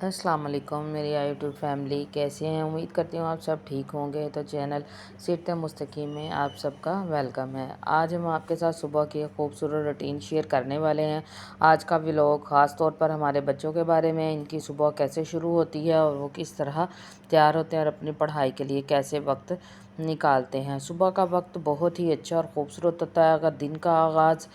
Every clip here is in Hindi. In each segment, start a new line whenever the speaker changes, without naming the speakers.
अस्सलाम वालेकुम मेरी यूट्यूब फैमिली, कैसे हैं? उम्मीद करती हूँ आप सब ठीक होंगे। तो चैनल सीरत मुस्तकीम में आप सबका वेलकम है। आज हम आपके साथ सुबह की खूबसूरत रूटीन शेयर करने वाले हैं। आज का व्लॉग ख़ास तौर पर हमारे बच्चों के बारे में, इनकी सुबह कैसे शुरू होती है और वो किस तरह तैयार होते हैं और अपनी पढ़ाई के लिए कैसे वक्त निकालते हैं। सुबह का वक्त बहुत ही अच्छा और ख़ूबसूरत होता है। अगर दिन का आगाज़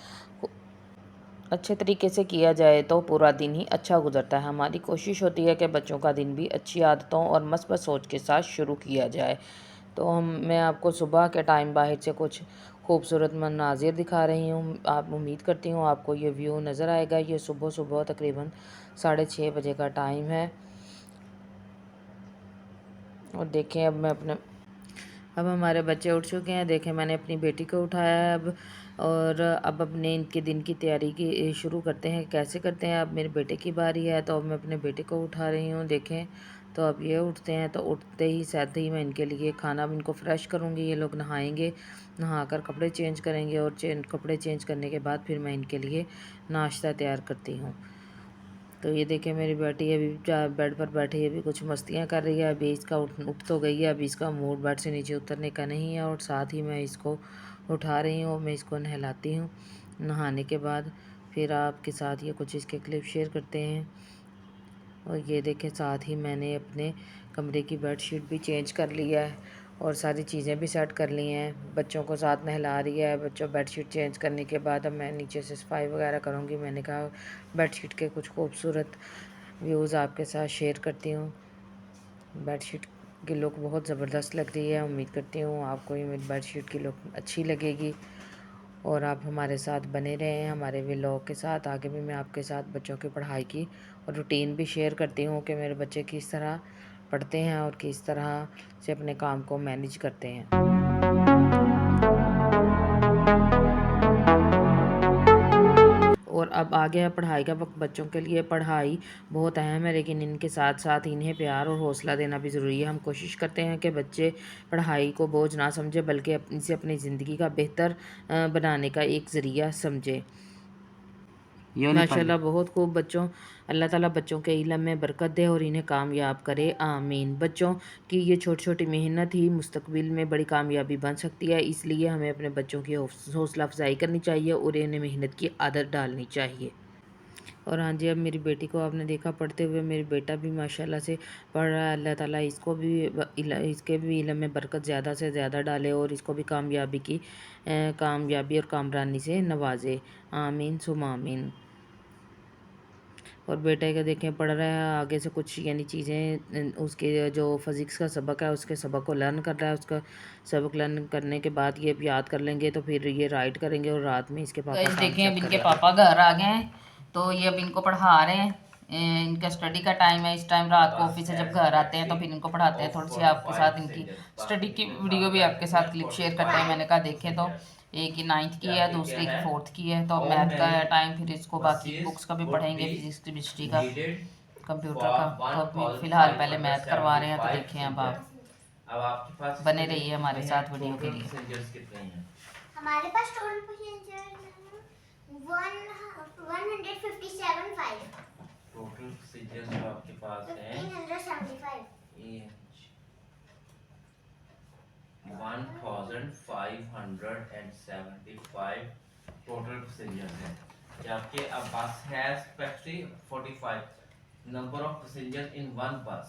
अच्छे तरीके से किया जाए तो पूरा दिन ही अच्छा गुजरता है। हमारी कोशिश होती है कि बच्चों का दिन भी अच्छी आदतों और मस्बत सोच के साथ शुरू किया जाए। तो मैं आपको सुबह के टाइम बाहर से कुछ खूबसूरत मनाजिर दिखा रही हूँ। आप उम्मीद करती हूँ आपको ये व्यू नज़र आएगा। ये सुबह सुबह तकरीबन 6:30 बजे का टाइम है। और देखें अब हमारे बच्चे उठ चुके हैं। देखें मैंने अपनी बेटी को उठाया है अब। और अब अपने इनके दिन की तैयारी की शुरू करते हैं। कैसे करते हैं? अब मेरे बेटे की बारी है तो अब मैं अपने बेटे को उठा रही हूँ। देखें तो अब ये उठते हैं तो उठते ही साथ ही मैं इनके लिए खाना इनको फ़्रेश करूँगी। ये लोग नहाएंगे, नहाकर कपड़े चेंज करेंगे और कपड़े चेंज करने के बाद फिर मैं इनके लिए नाश्ता तैयार करती हूँ। तो ये देखिए मेरी बेटी अभी बेड पर बैठी है, अभी कुछ मस्तियाँ कर रही है। अभी इसका उठ तो गई है, अभी इसका मूड बेड से नीचे उतरने का नहीं है। और साथ ही मैं इसको उठा रही हूँ, मैं इसको नहलाती हूँ। नहाने के बाद फिर आपके साथ ये कुछ इसके क्लिप शेयर करते हैं। और ये देखें साथ ही मैंने अपने कमरे की बेडशीट भी चेंज कर लिया है और सारी चीज़ें भी सेट कर ली हैं। बच्चों को साथ नहला रही है। बच्चों बेडशीट चेंज करने के बाद अब मैं नीचे से सफाई वगैरह करूँगी। मैंने कहा बेडशीट के कुछ खूबसूरत व्यूज़ आपके साथ शेयर करती हूँ। बेडशीट की लुक बहुत ज़बरदस्त लग रही है। उम्मीद करती हूँ आपको ये मेरी बेडशीट की लुक अच्छी लगेगी और आप हमारे साथ बने रहें हमारे व्लॉग के साथ। आगे भी मैं आपके साथ बच्चों की पढ़ाई की और रूटीन भी शेयर करती हूँ कि मेरे बच्चे किस तरह पढ़ते हैं और किस तरह से अपने काम को मैनेज करते हैं। और अब आ गया पढ़ाई का वक्त। बच्चों के लिए पढ़ाई बहुत अहम है, लेकिन इनके साथ साथ इन्हें प्यार और हौसला देना भी ज़रूरी है। हम कोशिश करते हैं कि बच्चे पढ़ाई को बोझ ना समझे, बल्कि इसे अपनी ज़िंदगी का बेहतर बनाने का एक ज़रिया समझे। माशाल्लाह बहुत खूब। अल्लाह ताला बच्चों के इल्म में बरकत दे और इन्हें कामयाब करे, आमीन। बच्चों की ये छोटी छोटी मेहनत ही मुस्तकबिल में बड़ी कामयाबी बन सकती है। इसलिए हमें अपने बच्चों की हौसला अफजाई करनी चाहिए और इन्हें मेहनत की आदत डालनी चाहिए। और हाँ जी, अब मेरी बेटी को आपने देखा पढ़ते हुए। मेरी बेटा भी माशाल्लाह से पढ़ रहा है। अल्लाह ताला इसको भी इसके भी इल्म में बरकत ज़्यादा से ज़्यादा डाले और इसको भी कामयाबी और कामरानी से नवाजे, आमीन सुमा आमीन। और बेटे का देखें पढ़ रहा है आगे से कुछ यानी चीज़ें, उसके जो फिज़िक्स का सबक है उसके सबक को लर्न कर रहा है। उसका सबक लर्न करने के बाद ये याद कर लेंगे तो फिर ये राइट करेंगे और रात में इसके पापा काम
देखें अब
चेक
इनके
करेंगे।
पापा घर आ गए हैं तो ये अब इनको पढ़ा रहे हैं। इनका स्टडी का टाइम है। इस टाइम रात को ऑफिस से जब घर आते हैं तो फिर इनको पढ़ाते हैं। थोड़ी सी आपके साथ इनकी स्टडी की वीडियो भी आपके साथ क्लिप शेयर करते हैं। मैंने कहा देखें तो एक की 9th की है, दूसरे की 4th की है। तो मैथ का टाइम, फिर इसको बाकी बुक्स का भी पढ़ेंगे, फिजिक्स केमिस्ट्री का, कंप्यूटर का। तो अभी फ़िलहाल पहले मैथ करवा रहे हैं। तो देखें अब आप बने रहिए हमारे साथ वीडियो के लिए।
हमारे पास टोटल पैसेंजर 157.5
टोटल पैसेंजर जो आपके पास है
1575
1575 टोटल पैसेंजर्स हैं। जबकि a bus has capacity 45 number of passengers in one bus,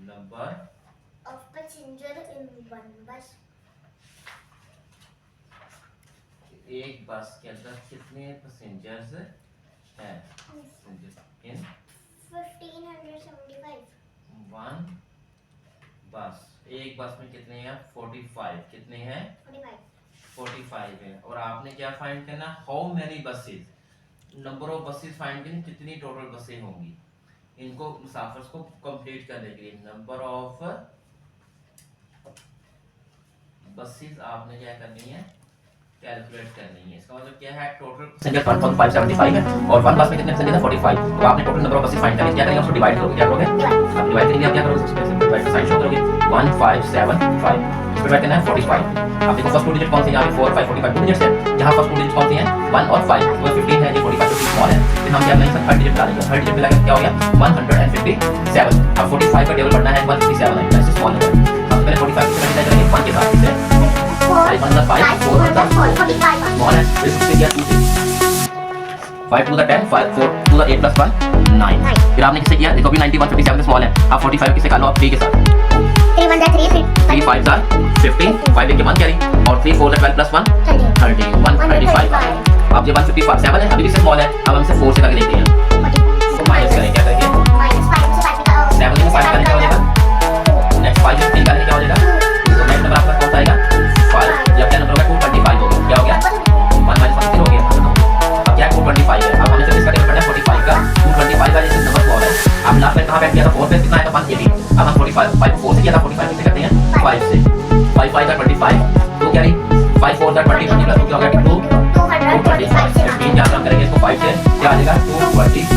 number
of passenger in one bus।
एक बस के अंदर कितने पैसेंजर्स हैं? इन
1575
वन बस। एक बस में कितने हैं? 45। कितने हैं? 45 है। और आपने क्या फाइंड करना? How many buses, number of buses find करनी, कितनी टोटल बसें होंगी इनको मुसाफिर को कंप्लीट करने के लिए। नंबर ऑफ बसेस आपने क्या करनी है?
कैलकुलेट करनी है। इसका मतलब क्या है, टोटल परसेंटेज 1.575 है और 1 बस में कितने परसेंटेज है 45। तो आपने total number of buses find करनी है, क्या करेंगे उसको डिवाइड करोगे, क्या करोगे आप डिवाइड करेंगे, आप क्या करोगे सबसे पहले डिवाइड का साइन शो करोगे 1575, इसको डिवाइड करना है 45। आप देखो फर्स्ट टू डिजिट कौन सी है, यहाँ पे 4 5 45 टू डिजिट्स है, जहां फर्स्ट टू डिजिट कौन सी है 1 और 5, तो 15 है, ये 45 तो स्मॉल है, फिर हम क्या करेंगे थर्ड डिजिट डालेंगे, थर्ड डिजिट मिलाकर क्या हो गया 157। अब 45 का टेबल पढ़ना है 157 है, इससे स्मॉल नंबर सबसे पहले 45 से मल्टीप्लाई करेंगे 1 के साथ, इससे 5 1 5 4 1 small है, फिर उससे क्या 2 5 2 10 5 4 2 8 plus 1 9। फिर आपने किससे किया, देखो अभी 91 57 से स्मॉल है, आप 45 किससे काट लो आप 3 के साथ, 3 5 are 50, 5 लेके 1 कैरी और 3 4 12 plus 1 30 135। अब ये 157 है, अभी भी से स्मॉल है, अब हम इसे 4 से करके देखते हैं, तो माइनस करेंगे, क्या करेंगे 7 में 5 करने क्या हो जाएगा, नेक्स्ट 5 से 3 करने क्या हो जाएगा, तो नेक्स्ट नंबर आपका कौन सा आएगा 5, या क्या नंबर होगा 225 हो गया, क्या हो गया 1 minus 1 हो गया, अब क्या 225 है, अब हमें से इसका टेबल पढ़ना है 45 का, 225 का जैसे नंबर स्मॉल है, अब लास्ट में कहां बैठ गया था 4 पे कितना आया था 180, अब हम 45 5 4 से किया था 45 किससे करते हैं 5 से, 5 5 का 25 तो क्या रही 5 4 का 20 20 प्लस क्या हो गया 225, 15 क्या हम करेंगे इसको 5 से क्या आ जाएगा 225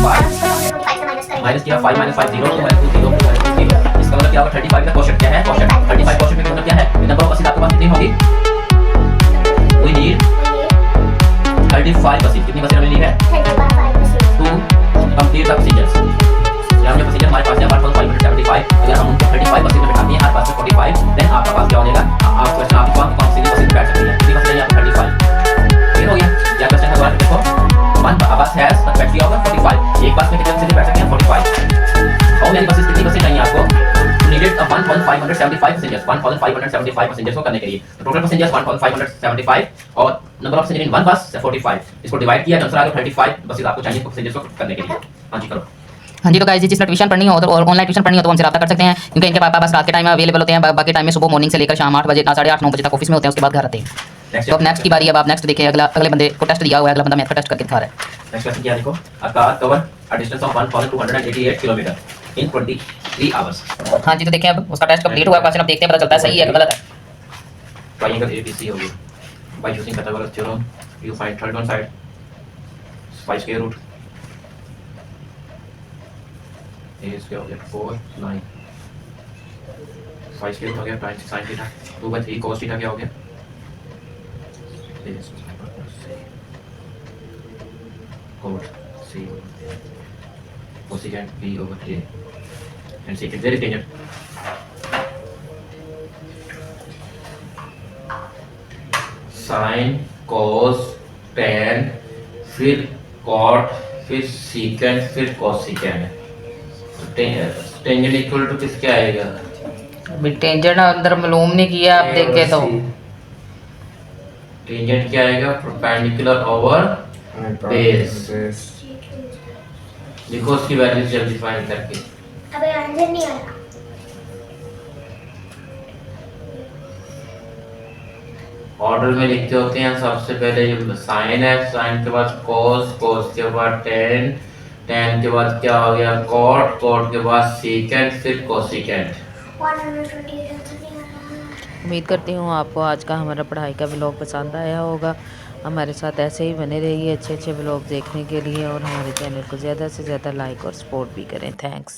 माइनस किया 5 minus 5 0 तो 2 0 इसका मतलब क्या होगा 35 का क्वोशंट क्या है, क्वोशंट 35 क्वोशंट में मतलब क्या है, नंबर ऑफ बसेस आपके पास कितनी होगी, वी नीड 35 बसेस, कितनी बसेस हमें नीड है टू कंप्लीट द प्रोसीजर्स, यहाँ पे प्रोसीजर हमारे पास है 1575, अगर हम उनको 35 बसेस में बैठाते हैं हर पास में 45, देन आपका पास क्या हो जाएगा, आप क्वेश्चन आपको कौन सी बसेस में बैठ सकती है, कितनी बसेस है यहाँ पे 35, क्लियर हो गया, या क्वेश्चन का जवाब देखो वन बस हैज द कैपेसिटी ऑफ 45, एक बस में कितने बसेस बैठ सकते हैं 45, हाउ मेनी बसेस कितनी बसेस चाहिए आपको, नीडेड 1575 पैसेंजर्स, 1575 पैसेंजर्स को करने के लिए, तो टोटल पैसेंजर्स 1575 और number of passenger in one बस 45, इसको डिवाइड किया आंसर आ गया 35 बसेस आपको चाहिए पैसेंजर्स को करने के लिए। हां जी करो।
हाँ जी, तो गाइस जिस ट्यूशन पढ़नी हो और ऑनलाइन ट्यूशन पढ़नी हो तो हमसे रब्ता कर सकते हैं, क्योंकि इनके पापा बस रात के टाइम में अवेलेबल होते हैं, बाकी टाइम में सुबह मॉर्निंग से लेकर शाम 8 बजे 8:30 9 बजे तक ऑफिस में होते हैं, उसके बाद घर आते हैं। तो अब नेक्स्ट की बारी, अब आप नेक्स्ट देखिए, अगले बंदे को टेस्ट दिया हुआ है, अगला बंदा मैथ का टेस्ट करके दिखा रहा है।
नेक्स्ट क्वेश्चन क्या देखो, a car cover a distance of 1288 kilometre in 23 hours.
हाँ जी, तो देखिए अब उसका टेस्ट कंप्लीट हुआ, क्वेश्चन अब देखते हैं, पता चलता है सही है कि गलत है।
ट्रायंगल ABC हो गया, by using Pythagoras theorem you find third one side 5 square root A square हो गया 4 9 5 स्क्वायर हो गया times sin theta 2/3 cos theta क्या हो गया cot C cosecant B over A and secant very danger sin cos tan फिर cot फिर secant फिर cosecant टेंजेंट इक्वल टू किसके आएगा,
अभी टेंजेंट अंदर मालूम नहीं किया, आप देखे तो
टेंजेंट क्या आएगा परपेंडिकुलर ओवर बेस, देखो उसकी वैल्यू जल्दी फाइंड करके,
अबे आंसर नहीं आ रहा,
ऑर्डर में लिखते होते हैं, सबसे पहले ये साइन है, साइन के बाद कोस, कोस के बाद टेन, टेन के बाद क्या हो गया कॉट, कॉट के बाद सीकेंट फिर कोसिकेंट।
128 आंसर नहीं आ रहा।
उम्मीद करती हूँ आपको आज का हमारा पढ़ाई का व्लॉग पसंद आया होगा। हमारे साथ ऐसे ही बने रहिए अच्छे अच्छे व्लॉग देखने के लिए, और हमारे चैनल को ज़्यादा से ज़्यादा लाइक और सपोर्ट भी करें। थैंक्स।